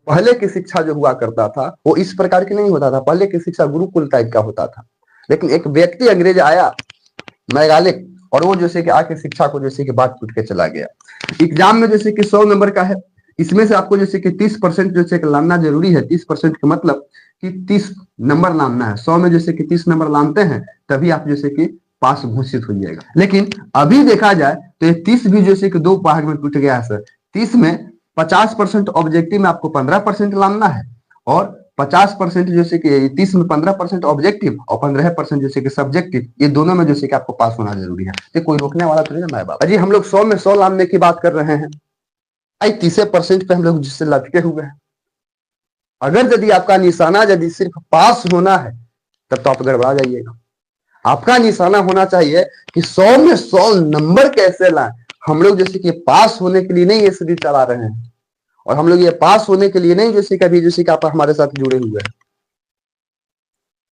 पहले की शिक्षा जो हुआ करता था वो इस प्रकार की नहीं होता था। पहले की शिक्षा गुरुकुल टाइप का होता था, लेकिन एक व्यक्ति अंग्रेज आया मैगालिक, और वो जैसे कि आके शिक्षा को जैसे कि बात टूट के चला गया। एग्जाम में जैसे कि 100 नंबर का है, इसमें से आपको जैसे कि 30% जैसे कि लाना जरूरी है। 30% का मतलब कि 30 नंबर लाना है। 100 में जैसे कि 30 नंबर लाते हैं तभी आप जैसे कि पास घोषित हो जाएगा। लेकिन अभी देखा जाए तो ये 30 भी जैसे कि दो भाग में टूट गया है सर। 30 में 50% ऑब्जेक्टिव में आपको 15% लाना है, और 50% जैसे कि 30 में 15% ऑब्जेक्टिव और 15% जैसे कि सब्जेक्टिव, ये दोनों में जैसे कि आपको पास होना जरूरी है। तो कोई रोकने वाला तो नहीं ना माए बाप। अजी हम लोग 100 में 100 लाने की बात कर रहे हैं, आई 30% पे हम लोग जिससे लटके हुए हैं। अगर यदि आपका निशाना यदि सिर्फ पास होना है तब तो आप गड़बड़ा जाइएगा। आपका निशाना होना चाहिए कि 100 में 100 नंबर कैसे लाएं। हम लोग जैसे कि पास होने के लिए नहीं ये सभी चला रहे हैं, और हम लोग ये पास होने के लिए नहीं जैसे कभी जैसे कि आप हमारे साथ जुड़े हुए हैं।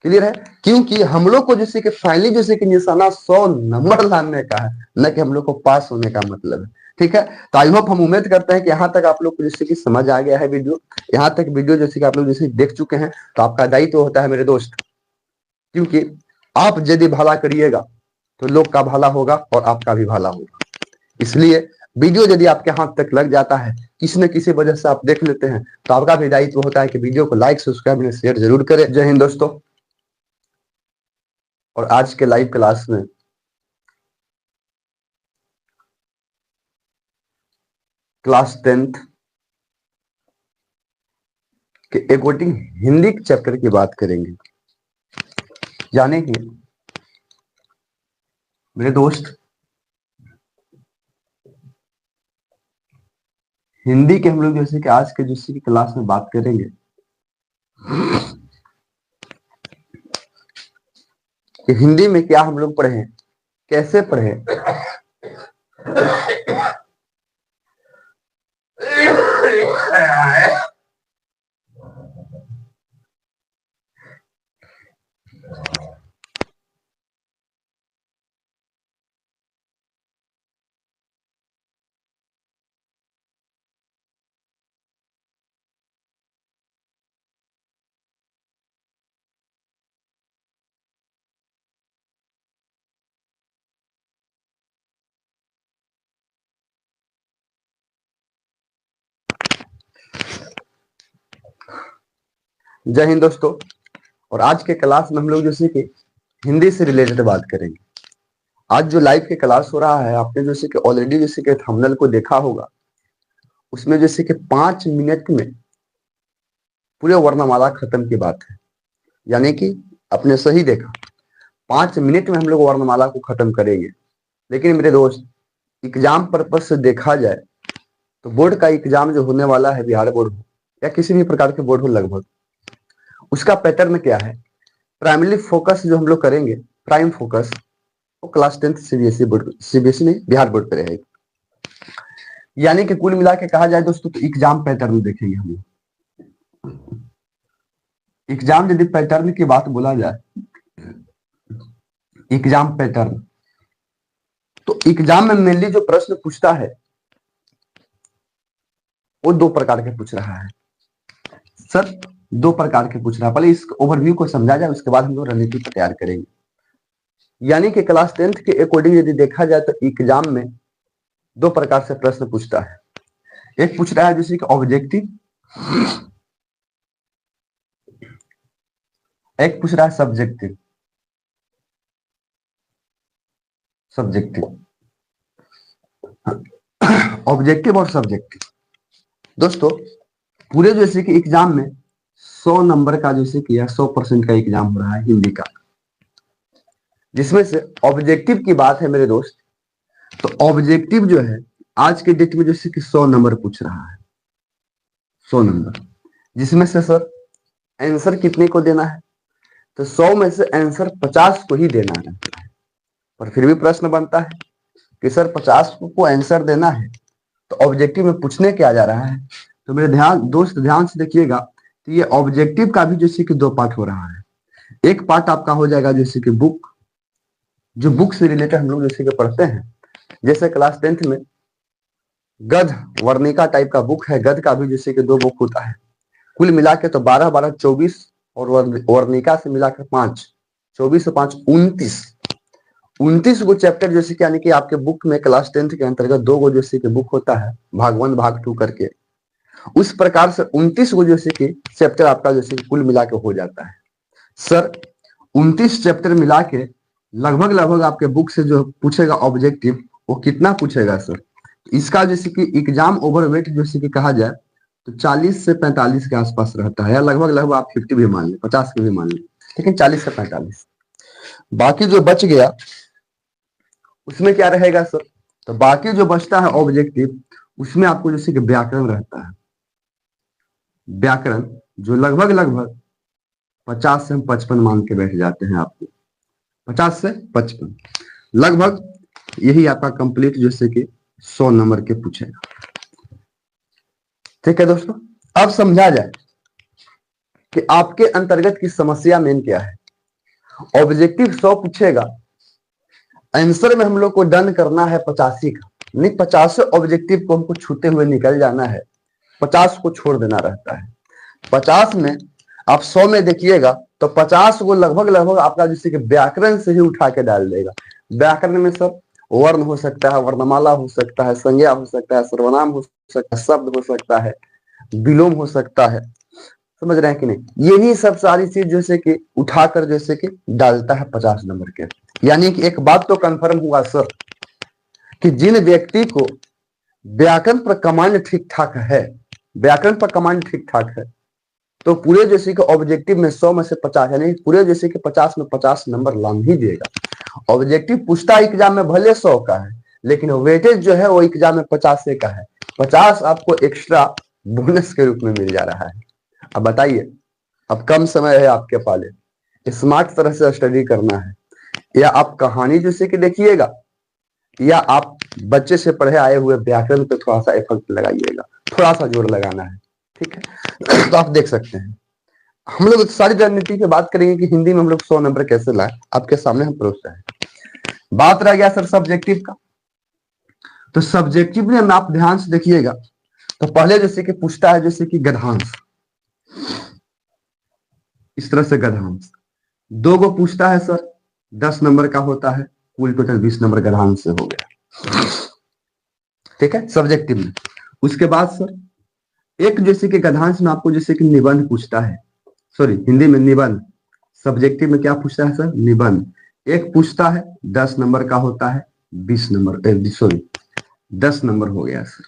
क्लियर है? क्योंकि हम लोग को जैसे कि फाइनली जैसे कि निशाना 100 नंबर लाने का है, न कि हम लोग को पास होने का मतलब है। ठीक है, तो आई होप हम उम्मीद करते हैं कि यहाँ तक आप लोग को जैसे कि समझ आ गया है वीडियो। यहाँ तक वीडियो जैसे कि आप लोग जैसे देख चुके हैं, तो आपका दायित्व होता है मेरे दोस्त, क्योंकि आप यदि भला करिएगा तो लोग का भला होगा और आपका भी भला होगा। इसलिए वीडियो यदि आपके हाथ तक लग जाता है, किसी न किसी वजह से आप देख लेते हैं, तो आपका भी दायित्व होता है कि वीडियो को लाइक सब्सक्राइब शेयर जरूर करें। जय हिंद दोस्तों। और आज के लाइव क्लास में क्लास 10th के अकॉर्डिंग हिंदी चैप्टर की बात करेंगे। यानी कि मेरे दोस्त, हिंदी के हम लोग जैसे कि आज के जैसे की क्लास में बात करेंगे कि हिंदी में क्या हम लोग पढ़े, कैसे पढ़े, जय हिंद दोस्तों। और आज के क्लास में हम लोग जैसे कि हिंदी से रिलेटेड बात करेंगे। आज जो लाइव के क्लास हो रहा है, आपने जैसे कि ऑलरेडी जैसे कि थंबनेल को देखा होगा, उसमें जैसे कि 5 मिनट में पूरे वर्णमाला खत्म की बात है। यानी कि आपने सही देखा, 5 मिनट में हम लोग वर्णमाला को खत्म करेंगे। लेकिन मेरे दोस्त, एग्जाम पर्पज से देखा जाए तो बोर्ड का एग्जाम जो होने वाला है, बिहार बोर्ड हो या किसी भी प्रकार के बोर्ड हो लगभग, उसका पैटर्न क्या है। प्राइमरी फोकस जो हम लोग करेंगे, प्राइम फोकस, वो class 10th CBSE board, CBSE नहीं बिहार बोर्ड पे रहेगी। यानी कि कुल मिला के कहा जाए दोस्तों तो एग्जाम पैटर्न देखेंगे हम लोग। एग्जाम यदि पैटर्न की बात बोला जाए, एग्जाम पैटर्न, तो एग्जाम में मेनली जो प्रश्न पूछता है वो दो प्रकार के पूछ रहा है सर, दो प्रकार के पूछ रहा है। पहले इस ओवरव्यू को समझा जाए, उसके बाद हम लोग रणनीति पर तैयार करेंगे। यानी कि क्लास 10th के अकॉर्डिंग यदि देखा जाए तो एग्जाम में दो प्रकार से प्रश्न पूछता है। एक पूछ रहा है जैसे कि ऑब्जेक्टिव, एक पूछ रहा है सब्जेक्टिव। सब्जेक्टिव, ऑब्जेक्टिव और सब्जेक्टिव। दोस्तों पूरे जैसे कि एग्जाम में 100 नंबर का जैसे कि 100% का एग्जाम हो रहा है हिंदी का, जिसमें से ऑब्जेक्टिव की बात है मेरे दोस्त, तो ऑब्जेक्टिव जो है आज के डेट में जैसे कि 100 नंबर पूछ रहा है। 100 नंबर, जिसमें से सर आंसर कितने को देना है, तो 100 में से आंसर 50 को ही देना है। पर फिर भी प्रश्न बनता है कि सर 50 को आंसर देना है तो ऑब्जेक्टिव में पूछने क्या जा रहा है। तो मेरे दोस्त ध्यान से देखिएगा, तो ये ऑब्जेक्टिव का भी जैसे कि दो पार्ट हो रहा है। एक पार्ट आपका हो जाएगा जैसे कि बुक, जो बुक से रिलेटेड हम लोग जैसे कि पढ़ते हैं। जैसे क्लास 10th में गद्य वर्णिका टाइप का बुक है, गद्य का भी जैसे कि दो बुक होता है। कुल मिला के तो 12 12 24 और वर्णिका से मिलाकर 5, 24 से 5 29, 29 गो चैप्टर जैसे कि यानी कि आपके बुक में क्लास 10th के अंतर्गत 2 गो जैसे कि बुक होता है, भाग 1 भाग 2 करके, उस प्रकार से 29 गो जैसे कि चैप्टर आपका जैसे कि कुल मिला के हो जाता है। सर 29 चैप्टर मिला के लगभग लगभग आपके बुक से जो पूछेगा ऑब्जेक्टिव वो कितना पूछेगा सर? इसका जैसे कि एग्जाम ओवरवेट जैसे कि कहा जाए तो 40 से 45 के आसपास रहता है, या लगभग लगभग आप 50 भी मान लें, 50 के भी मान लें, लेकिन 40 से 45। बाकी जो बच गया उसमें क्या रहेगा सर? तो बाकी जो बचता है ऑब्जेक्टिव उसमें आपको जैसे कि व्याकरण रहता है, व्याकरण जो लगभग लगभग 50 से हम 55 मान के बैठ जाते हैं आपको, 50 से 55 लगभग यही आपका कंप्लीट जैसे कि 100 नंबर के पूछेगा। ठीक है दोस्तों, अब समझा जाए कि आपके अंतर्गत की समस्या मेन क्या है। ऑब्जेक्टिव 100 पूछेगा, आंसर में हम लोग को डन करना है 85 का, नहीं 50 ऑब्जेक्टिव को हमको छूते हुए निकल जाना है, 50 को छोड़ देना रहता है। 50 में आप 100 में देखिएगा तो 50 को लगभग लगभग आपका जैसे कि व्याकरण से ही उठा के डाल देगा। व्याकरण में सब वर्ण हो सकता है, वर्णमाला हो सकता है, संज्ञा हो सकता है, सर्वनाम हो सकता है, शब्द हो सकता है, विलोम हो सकता है, समझ रहे हैं कि नहीं? यही सब सारी चीज जैसे कि उठाकर जैसे कि डालता है 50 नंबर के। यानी कि एक बात तो कंफर्म हुआ सर कि जिन व्यक्ति को व्याकरण पर कमांड ठीक ठाक है, व्याकरण पर कमांड ठीक ठाक है, तो पूरे जैसे कि ऑब्जेक्टिव में 100 में से 50 यानी पूरे जैसे कि 50 में 50 नंबर लान ही देगा। ऑब्जेक्टिव पूछता एग्जाम में भले 100 का है, लेकिन वेटेज जो है वो एग्जाम में 50 का है, 50 आपको एक्स्ट्रा बोनस के रूप में मिल जा रहा है। अब बताइए, अब कम समय है आपके पाले, स्मार्ट तरह से स्टडी करना है, या आप कहानी जैसे कि देखिएगा, या आप बच्चे से पढ़े आए हुए व्याकरण पे थोड़ा सा एफर्ट लगाइएगा, थोड़ा सा जोर लगाना है। ठीक है, तो आप देख सकते हैं हम लोग सारी रणनीति की बात करेंगे कि हिंदी में हम लोग 100 नंबर कैसे लाए, आपके सामने हम परोस रहे हैं। बात रह गया सर सब्जेक्टिव का, तो सब्जेक्टिव में आप ध्यान से देखिएगा तो पहले जैसे कि पूछता है जैसे कि गद्यांश, इस तरह से गद्यांश 2 गो पूछता है सर, 10 नंबर का होता है, कुल टोटल 20 नंबर गद्यांश से हो गया। ठीक है, सब्जेक्टिव में। उसके बाद सर एक जैसे कि गद्यांश में आपको जैसे कि निबंध पूछता है, सॉरी हिंदी में निबंध, सब्जेक्टिव में क्या पूछता है सर? निबंध। एक पूछता है 10 नंबर का होता है, 20 नंबर, सॉरी 10 नंबर हो गया सर,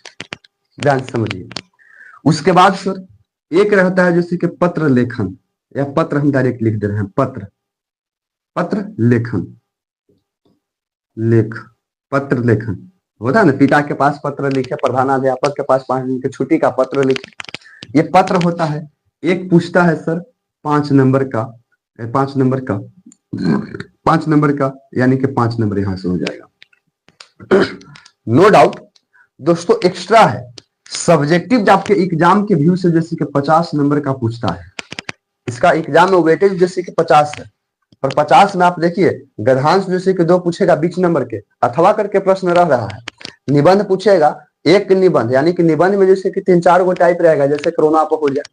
ध्यान समझिए। उसके बाद सर एक रहता है जैसे कि पत्र लेखन, या पत्र हम डायरेक्ट लिख दे रहे हैं, पत्र, पत्र लेखन, लेख, पत्र लेखन होता है ना, पिता के पास पत्र लिखे, प्रधानाध्यापक के पास 5 दिन की छुट्टी का पत्र लिखे, ये पत्र होता है। एक पूछता है सर 5 नंबर का, 5 नंबर का, 5 नंबर का, यानी कि 5 नंबर यहां से हो जाएगा। नो डाउट दोस्तों एक्स्ट्रा है, सब्जेक्टिव आपके एग्जाम के व्यू से जैसे कि 50 नंबर का पूछता है, इसका एग्जाम में वेटेज जैसे कि 50 है, और 50 में आप देखिए गद्यांश जैसे कि 2 पूछेगा 20 नंबर के, अथवा करके प्रश्न रह रहा है। निबंध पूछेगा एक निबंध, यानी कि निबंध में जैसे कि 3-4 गो टाइप रहेगा, जैसे कोरोना पर हो जाए,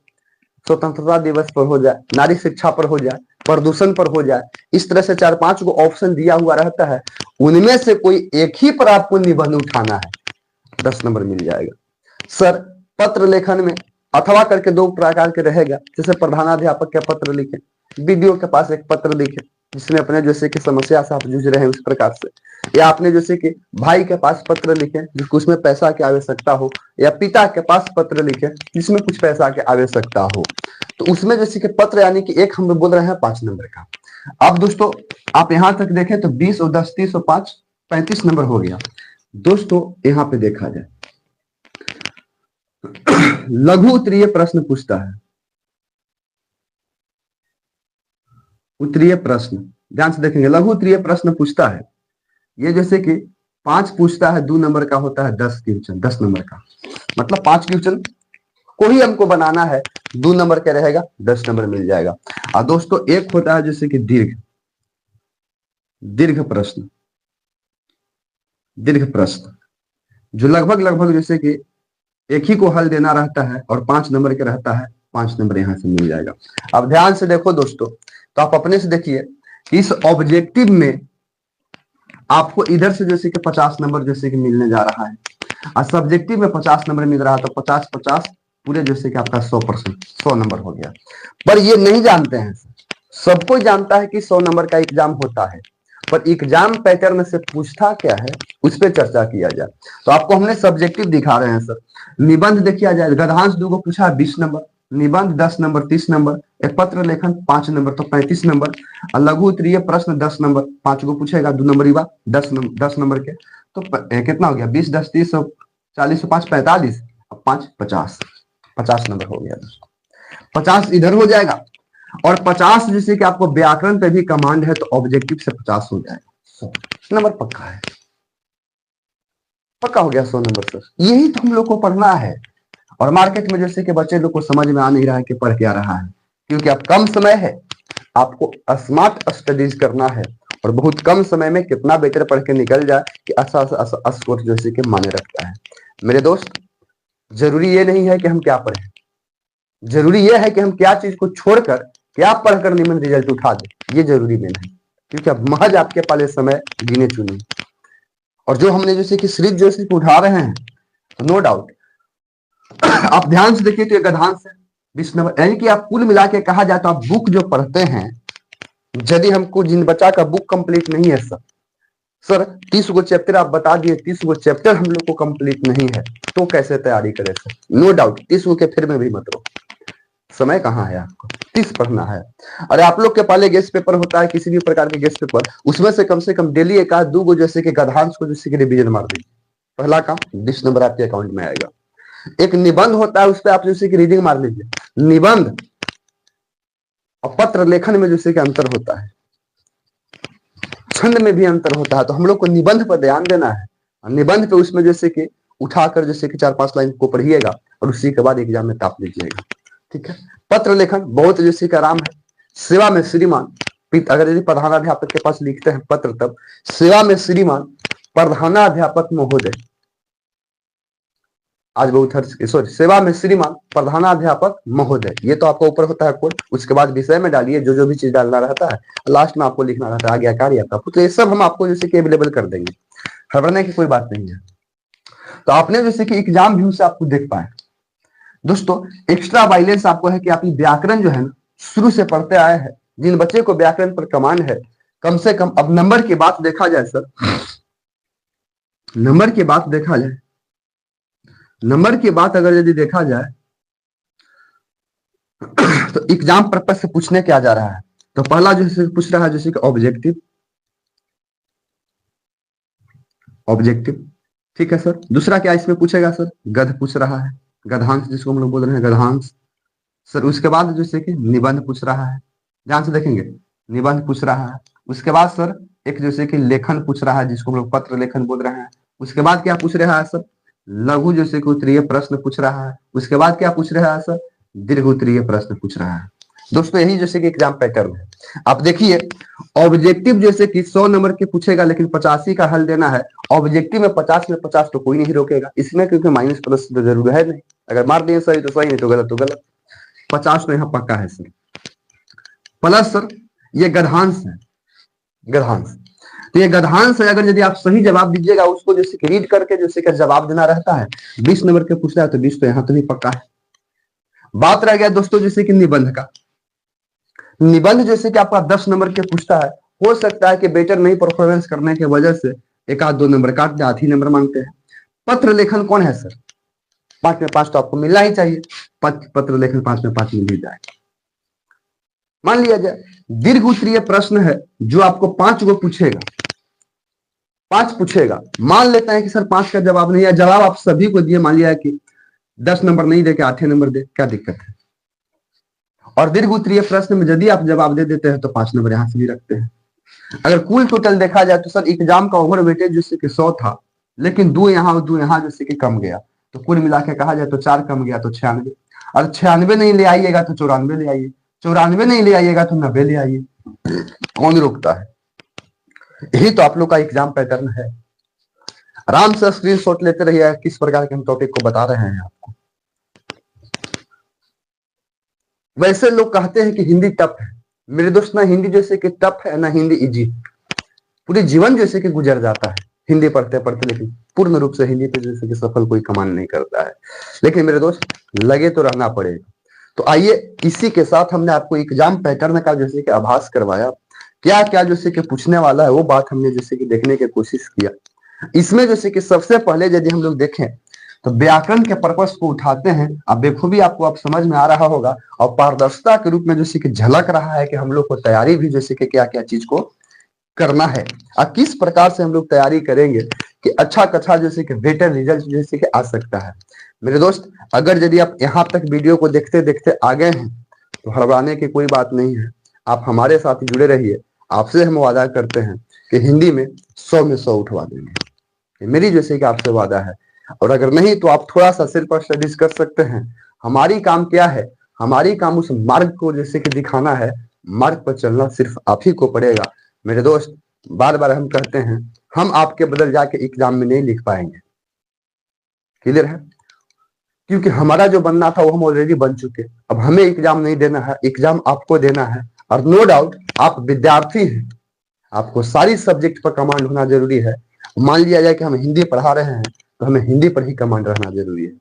स्वतंत्रता दिवस पर हो जाए, नारी शिक्षा पर हो जाए, प्रदूषण पर हो जाए, इस तरह से 4-5 गो ऑप्शन दिया हुआ रहता है, उनमें से कोई एक ही पर आपको निबंध उठाना है, 10 नंबर मिल जाएगा। सर पत्र लेखन में अथवा करके 2 प्रकार के रहेगा, जैसे प्रधानाध्यापक के पत्र लिखे, बीडीओ के पास एक पत्र लिखे जिसमें अपने जैसे कि समस्या से आप जूझ रहे हैं उस प्रकार से, या आपने जैसे कि भाई के पास पत्र लिखे जिसको उसमें पैसा की आवश्यकता हो, या पिता के पास पत्र लिखे जिसमें कुछ पैसा की आवश्यकता हो, तो उसमें जैसे कि पत्र यानी कि एक हम बोल रहे हैं 5 नंबर का। अब दोस्तों आप यहां तक देखें तो 20 और 10 30 और 5 35 नंबर हो गया। दोस्तों यहां पे देखा जाए लघु उत्तरीय प्रश्न पूछता है, उत्तरीय प्रश्न ध्यान से देखेंगे, लघु उत्तरीय प्रश्न पूछता है, ये जैसे कि 5 पूछता है, 2 नंबर का होता है, 10 क्वेश्चन 10 नंबर का, मतलब 5 क्वेश्चन को ही हमको बनाना है, 2 नंबर का रहेगा, 10 नंबर मिल जाएगा। और दोस्तों एक होता है जैसे कि दीर्घ, दीर्घ प्रश्न, दीर्घ प्रश्न जो लगभग लगभग जैसे कि एक ही को हल देना रहता है और 5 नंबर के रहता है, 5 नंबर यहाँ से मिल जाएगा। अब ध्यान से देखो दोस्तों, तो आप अपने से देखिए इस ऑब्जेक्टिव में आपको इधर से जैसे कि 50 नंबर जैसे कि मिलने जा रहा है, और सब्जेक्टिव में 50 नंबर मिल रहा है, तो 50-50 पूरे जैसे कि आपका 100%, 100 नंबर हो गया। पर ये नहीं जानते हैं, सबको जानता है कि 100 नंबर का एग्जाम होता है, पर एग्जाम पैटर्न से पूछता क्या है उस पर चर्चा किया जाए। तो आपको हमने सब्जेक्टिव दिखा रहे हैं सर। निबंध देखिए आ जाए, गद्यांश 2 को पूछा है 20 नंबर, निबंध 10 नंबर 30 नंबर, एक पत्र लेखन 5 नंबर तो 35 नंबर, और लघु उत्तरीय प्रश्न 10 नंबर, 5 को पूछेगा 2 नंबर ही 10 नंबर के, तो कितना हो गया 20 10 30 40 5 45, अब 5 50, 50 नंबर हो गया। 50 इधर हो जाएगा, और 50 जैसे कि आपको व्याकरण पे भी कमांड है, तो ऑब्जेक्टिव से 50 हो जाएगा, 100 नंबर पक्का है, पक्का हो गया 100 नंबर सर। यही तो हम लोग को पढ़ना है, और मार्केट में जैसे कि बच्चे लोग को समझ में आ नहीं रहा है कि पढ़ क्या रहा है, क्योंकि अब कम समय है, आपको स्मार्ट स्टडीज करना है, और बहुत कम समय में कितना बेटर पढ़ के निकल जाए कि अच्छा स्कोर जैसे कि माने रखता है। मेरे दोस्त, जरूरी ये नहीं है कि हम क्या पढ़ें, जरूरी यह है कि हम क्या चीज को छोड़कर क्या पढ़कर निम्न रिजल्ट उठा दे, ये जरूरी में नहीं, क्योंकि अब महज आपके पाले समय गिने चुने, और जो हमने जैसे कि सीरीज जैसे कि उठा रहे हैं, तो नो डाउट आप ध्यान से देखिए, तो ये गद्यांश है 20 नंबर, यानी कि आप कुल मिला के कहा जाए तो आप बुक जो पढ़ते हैं, यदि हमको जिन बच्चा का बुक कंप्लीट नहीं है सर 30 गो चैप्टर आप बता दिए, 30 गो चैप्टर हम लोग को कंप्लीट नहीं है, तो कैसे तैयारी करें सर? नो डाउट 30 गो के फिर में भी मत रो, समय कहाँ है आपको, 30 पढ़ना है। अरे आप लोग के पहले गेस्ट पेपर होता है, किसी भी प्रकार के गेस्ट पेपर, उसमें से कम डेली एक आध 2 गो जैसे कि गद्यांश को जैसे कि रिवीजन मार दीजिए, पहला काम 20 नंबर आपके अकाउंट में आएगा। एक निबंध होता है, उस पर आप जैसे कि रीडिंग मार लीजिए, निबंध और पत्र लेखन में जैसे कि अंतर होता है, छंद में भी अंतर होता है, तो हम लोग को निबंध पर ध्यान देना है, और निबंध पे उसमें जैसे कि उठाकर जैसे कि 4-5 लाइन को पढ़िएगा, और उसी के बाद एग्जाम में ताप लीजिएगा, ठीक है। पत्र लेखन बहुत जैसे कि आराम है, सेवा में श्रीमान, अगर यदि प्रधानाध्यापक के पास लिखते हैं पत्र, तब सेवा में श्रीमान प्रधानाध्यापक महोदय, आज बहुत सॉरी, सेवा में श्रीमान प्रधानाध्यापक महोदय, ये तो आपका ऊपर होता है कोड, उसके बाद विषय में डालिए जो भी चीज डालना रहता है, लास्ट में आपको लिखना रहता है आज्ञाकारी आपका, तो ये सब हम आपको जैसे कि अवेलेबल कर देंगे, घबराने की कोई बात नहीं है। तो आपने जैसे कि एग्जाम व्यू से आपको देख पाए दोस्तों, एक्स्ट्रा वायलेंस आपको है कि आप व्याकरण जो है ना शुरू से पढ़ते आए हैं, जिन बच्चे को व्याकरण पर कमांड है, कम से कम अब नंबर की बात देखा जाए सर, नंबर की बात देखा जाए, नंबर की बात अगर यदि देखा जाए तो एग्जाम पर्पज से पूछने क्या जा रहा है, तो पहला जैसे पूछ रहा है जैसे कि ऑब्जेक्टिव, ऑब्जेक्टिव ठीक है सर। दूसरा क्या इसमें पूछेगा सर, गद्य पूछ रहा है, गद्यांश जिसको हम लोग बोल रहे हैं गद्यांश सर। उसके बाद जैसे कि निबंध पूछ रहा है, ध्यान से देखेंगे, निबंध पूछ रहा है। उसके बाद सर एक जैसे कि लेखन पूछ रहा है, जिसको हम लोग पत्र लेखन बोल रहे हैं। उसके बाद क्या पूछ रहा है सर, लघु जैसे कि उत्तरीय प्रश्न पूछ रहा है। उसके बाद क्या पूछ रहा है सर, दीर्घ उत्तरीय प्रश्न पूछ रहा है। दोस्तों यही जैसे कि एग्जाम पैटर्न है। आप देखिए ऑब्जेक्टिव जैसे कि 100 नंबर के पूछेगा, लेकिन 85 का हल देना है, ऑब्जेक्टिव में 50 में 50 तो कोई नहीं रोकेगा इसमें, क्योंकि माइनस प्लस तो जरूर है नहीं, अगर मार दिए सही तो सही, नहीं तो गलत तो गलत, 50 तो यहाँ पक्का है सर। प्लस सर ये गद्यांश है, गद्यांश, तो ये गद्यांश है, अगर यदि आप सही जवाब दीजिएगा, उसको जैसे कि रीड करके जैसे कि जवाब देना रहता है, 20 नंबर के पूछ रहा है तो 20 तो यहाँ तो भी पक्का है। बात रह गया दोस्तों जैसे कि निबंध का, निबंध जैसे कि आपका 10 नंबर के पूछता है, हो सकता है कि बेटर नहीं परफॉर्मेंस करने की वजह से एक आध 2 नंबर काट दे, आधी नंबर मांगते हैं। पत्र लेखन कौन है सर, 5 में 5 तो आपको मिलना ही चाहिए, पत्र लेखन 5 में 5 मिल ही जाए। मान लिया जाए दीर्घ उत्तरीय प्रश्न है, जो आपको 5 गो पूछेगा, 5 पूछेगा, मान लेते हैं कि सर 5 का जवाब नहीं है, जवाब आप सभी को दिए, मान लिया कि 10 नंबर नहीं दे के 8 नंबर दे, क्या दिक्कत है। और दीर्घ उत्तरीय प्रश्न में यदि आप जवाब दे देते हैं तो 5 नंबर यहां से भी रखते हैं। अगर कुल टोटल देखा जाए तो सर एग्जाम का ओवर वेटेज जैसे कि 100 था, लेकिन 2 यहाँ और 2 यहाँ जैसे कि कम गया, तो कुल मिला के कहा जाए तो 4 कम गया तो 96, और 96 नहीं ले आइएगा तो 94 ले आइए, 94 नहीं ले आइएगा तो 90 ले आइए, कौन रोकता है। यही तो आप लोग का एग्जाम पैटर्न है। आराम से स्क्रीनशॉट लेते रहिए, किस प्रकार के हम टॉपिक को बता रहे हैं आपको। वैसे लोग कहते हैं कि हिंदी टफ है। मेरे दोस्त, ना हिंदी जैसे कि टफ है ना हिंदी इजी। पूरे जीवन जैसे कि गुजर जाता है हिंदी पढ़ते पढ़ते, लेकिन पूर्ण रूप से हिंदी पे जैसे कि सफल कोई कमान नहीं करता है। लेकिन मेरे दोस्त, लगे तो रहना पड़ेगा। तो आइए, इसी के साथ हमने आपको एग्जाम पैटर्न का जैसे कि आभास करवाया, क्या क्या जैसे कि पूछने वाला है वो बात हमने जैसे कि देखने की कोशिश किया। इसमें जैसे कि सबसे पहले यदि हम लोग देखें तो व्याकरण के पर्पस को उठाते हैं। अब बखूबी आपको अब समझ में आ रहा होगा और पारदर्शिता के रूप में जैसे कि झलक रहा है कि हम लोग को तैयारी भी जैसे कि क्या क्या चीज को करना है और किस प्रकार से हम लोग तैयारी करेंगे कि अच्छा जैसे कि बेटर रिजल्ट जैसे कि आ सकता है। मेरे दोस्त, अगर यदि आप यहाँ तक वीडियो को देखते देखते आ गए हैं तो हड़बड़ाने की कोई बात नहीं है। आप हमारे साथ ही जुड़े रहिए। आपसे हम वादा करते हैं कि हिंदी में 100 में 100 उठवा देंगे। ये मेरी जैसे कि आपसे वादा है। और अगर नहीं तो आप थोड़ा सा सिर पर स्टडीज कर सकते हैं। हमारी काम क्या है? हमारी काम उस मार्ग को जैसे कि दिखाना है। मार्ग पर चलना सिर्फ आप ही को पड़ेगा। मेरे दोस्त, बार बार हम कहते हैं, हम आपके बदल जाके एग्जाम में नहीं लिख पाएंगे। क्लियर है? क्योंकि हमारा जो बनना था वो हम ऑलरेडी बन चुके। अब हमें एग्जाम नहीं देना है, एग्जाम आपको देना है। और नो डाउट आप विद्यार्थी हैं, आपको सारी सब्जेक्ट पर कमांड होना जरूरी है। मान लिया जाए कि हम हिंदी पढ़ा रहे हैं तो हमें हिंदी पर ही कमांड रहना जरूरी है।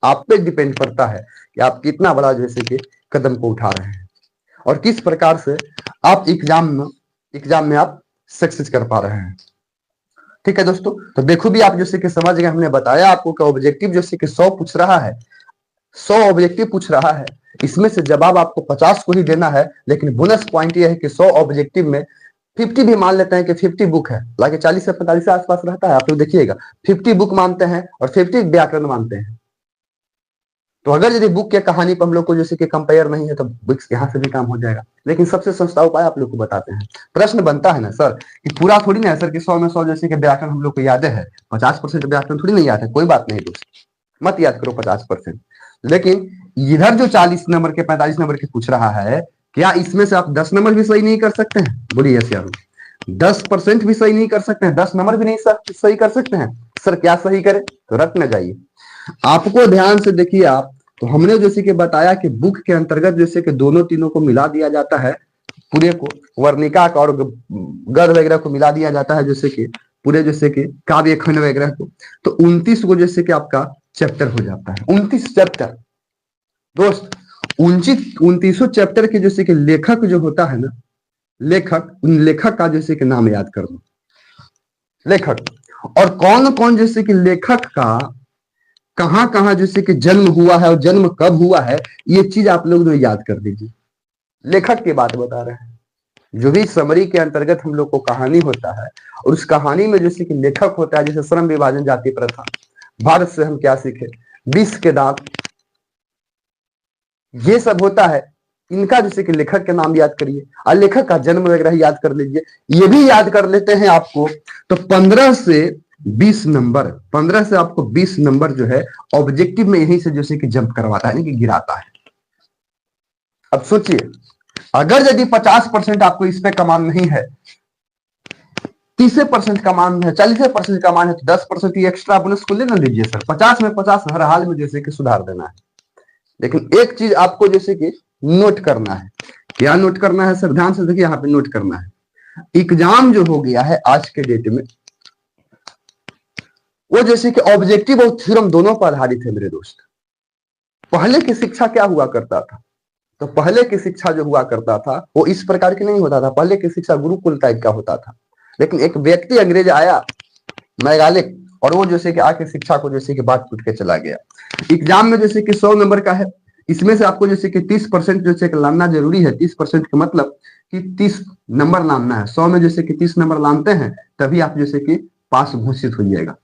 आप पे डिपेंड करता है कि आप कितना बड़ा जैसे कि कदम को उठा रहे हैं और किस प्रकार से आप एग्जाम में आप सक्सेस कर पा रहे हैं। ठीक है दोस्तों, तो देखो भी आप जैसे कि समझ गए। हमने बताया आपको कि ऑब्जेक्टिव जैसे कि 100 पूछ रहा है, 100 ऑब्जेक्टिव पूछ रहा है। इसमें से जवाब आपको 50 को ही देना है। लेकिन बोनस पॉइंट यह है कि 100 ऑब्जेक्टिव में 50 भी मान लेते हैं कि 50 बुक है, लाके 40 से 45 के आसपास रहता है। आप लोग देखिएगा, 50 बुक मानते हैं और 50 व्याकरण मानते हैं। तो अगर यदि बुक के कहानी पर हम लोग को जैसे कि कंपेयर नहीं है तो बुक्स यहाँ से भी काम हो जाएगा। लेकिन सबसे सस्ता उपाय आप लोग को बताते हैं। प्रश्न बनता है ना सर कि पूरा थोड़ी ना है सर कि 100 में 100 जैसे कि व्याकरण हम लोग को याद है, 50% व्याकरण थोड़ी नहीं याद है। कोई बात नहीं दोस्त, मत याद करो 50%। लेकिन इधर जो 40 नंबर के 45 नंबर के पूछ रहा है, क्या इसमें से आप 10 नंबर भी सही नहीं कर सकते हैं? बोलिए यस यार, 10% भी सही नहीं कर सकते हैं? 10 नंबर भी नहीं सही कर सकते हैं? सर क्या सही करें? तो रट न जाइए, आपको ध्यान से देखिए। आप तो हमने जैसे कि बताया कि बुक के अंतर्गत जैसे कि दोनों तीनों को मिला दिया जाता है, पूरे को वर्णिका का और गद्य वगैरह को मिला दिया जाता है, जैसे कि पूरे जैसे कि काव्य खंड वगैरह को। तो 29 को जैसे कि आपका चैप्टर हो जाता है। 29 चैप्टर दोस्त, 29 चैप्टर के जैसे कि लेखक जो होता है ना, लेखक, उन लेखक का जैसे कि नाम याद कर लो। लेखक और कौन कौन जैसे कि लेखक का कहां कहां जैसे कि जन्म हुआ है और जन्म कब हुआ है, ये चीज आप लोग याद कर दीजिए। लेखक की बात बता रहे हैं। जो भी समरी के अंतर्गत हम लोग को कहानी होता है और उस कहानी में जैसे कि लेखक होता है, जैसे श्रम विभाजन, जाति प्रथा, भारत से हम क्या सीखे, विष के दांत, ये सब होता है। इनका जैसे कि लेखक के नाम याद करिए और लेखक का जन्म वगैरह याद कर लीजिए। ये भी याद कर लेते हैं आपको तो 15 से 20 नंबर, 15 से आपको 20 नंबर जो है ऑब्जेक्टिव में यहीं से जैसे कि जंप करवाता है, यानी कि गिराता है। अब सोचिए, अगर यदि 50% आपको इस पे कमान नहीं है, 30% कमान है, 40% कमान है, तो 10% ही एक्स्ट्रा बोनस को लेना लीजिए सर। 50 में 50 हर हाल में जैसे कि सुधार देना है। लेकिन एक चीज आपको जैसे कि नोट करना है। क्या नोट करना है सर? ध्यान से देखिए, यहाँ पे नोट करना है। एग्जाम जो हो गया है आज के डेट में, वो जैसे कि ऑब्जेक्टिव और थ्योरम दोनों पर आधारित है मेरे दोस्त। पहले की शिक्षा क्या हुआ करता था? तो पहले की शिक्षा जो हुआ करता था वो इस प्रकार की नहीं होता था। पहले की शिक्षा गुरुकुल टाइप का होता था। लेकिन एक व्यक्ति अंग्रेज आया, मैगालिक, और वो जैसे कि आके शिक्षा को जैसे कि बांट टूट के चला गया। एग्जाम में जैसे कि 100 नंबर का है, इसमें से आपको जैसे कि 30% जैसे कि लाना जरूरी है। 30% का मतलब कि 30 नंबर लाना है। 100 में जैसे कि 30 नंबर लाते हैं तभी आप जैसे कि पास घोषित हो जाएगा।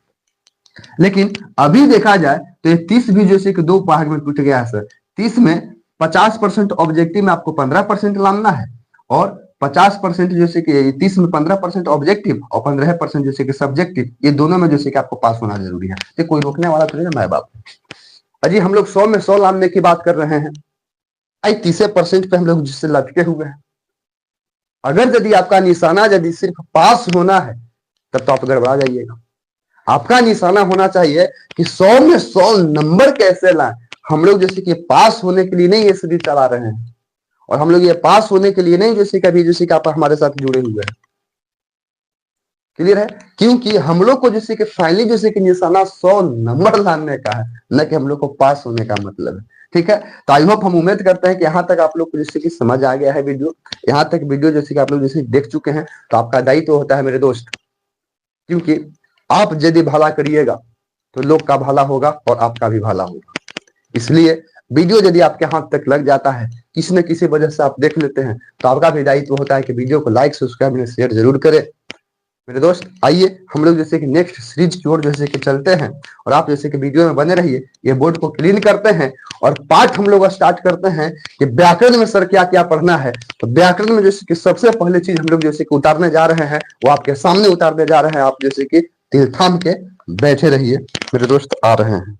लेकिन अभी देखा जाए तो ये 30 भी जैसे कि दो भाग में टूट गया है सर। 30 में 50% ऑब्जेक्टिव में आपको 15% लाना है और 50% जैसे कि 30 में 15% ऑब्जेक्टिव और 15% जैसे कि सब्जेक्टिव, ये दोनों में जैसे कि आपको पास होना जरूरी है। तो कोई रोकने वाला तो नहीं ना माए बाप। अजी हम लोग 100 में 100 लाने की बात कर रहे हैं, आई 30% पे हम लोग जिससे लटके हुए हैं। अगर यदि आपका निशाना यदि सिर्फ पास होना है तब तो आप गड़बड़ा जाइएगा। आपका निशाना होना चाहिए कि 100 में 100 नंबर कैसे लाएं। हम लोग जैसे कि पास होने के लिए नहीं ये सीरीज चला रहे हैं, और हम लोग ये पास होने के लिए नहीं जैसे कभी जैसे कि आप हमारे साथ जुड़े हुए हैं। क्लियर है? क्योंकि हम लोग को जैसे कि फाइनली जैसे कि निशाना 100 नंबर लाने का है, न कि हम लोग को पास होने का मतलब है। ठीक है, तो आई होप हम उम्मीद करते हैं कि यहाँ तक आप लोग को जैसे कि समझ आ गया है वीडियो। यहाँ तक वीडियो जैसे कि आप लोग जैसे देख चुके हैं, तो आपका दायित्व तो होता है मेरे दोस्त, क्योंकि आप यदि भला करिएगा तो लोग का भला होगा और आपका भी भला होगा। इसलिए वीडियो यदि आपके हाथ तक लग जाता है, किसी न किसी वजह से आप देख लेते हैं, तो आपका भी दायित्व होता है कि वीडियो को लाइक सब्सक्राइब शेयर जरूर करें। मेरे दोस्त आइए हम लोग जैसे कि नेक्स्ट सीरीज की ओर जैसे कि चलते हैं, और आप जैसे कि वीडियो में बने रहिए। ये बोर्ड को क्लीन करते हैं और पाठ हम लोग स्टार्ट करते हैं कि व्याकरण में सर क्या क्या पढ़ना है। तो व्याकरण में जैसे कि सबसे पहले चीज हम लोग जैसे कि उतारने जा रहे हैं, वो आपके सामने उतारने जा रहे हैं। आप जैसे कि दिल थाम के बैठे रहिए, मेरे दोस्त आ रहे हैं।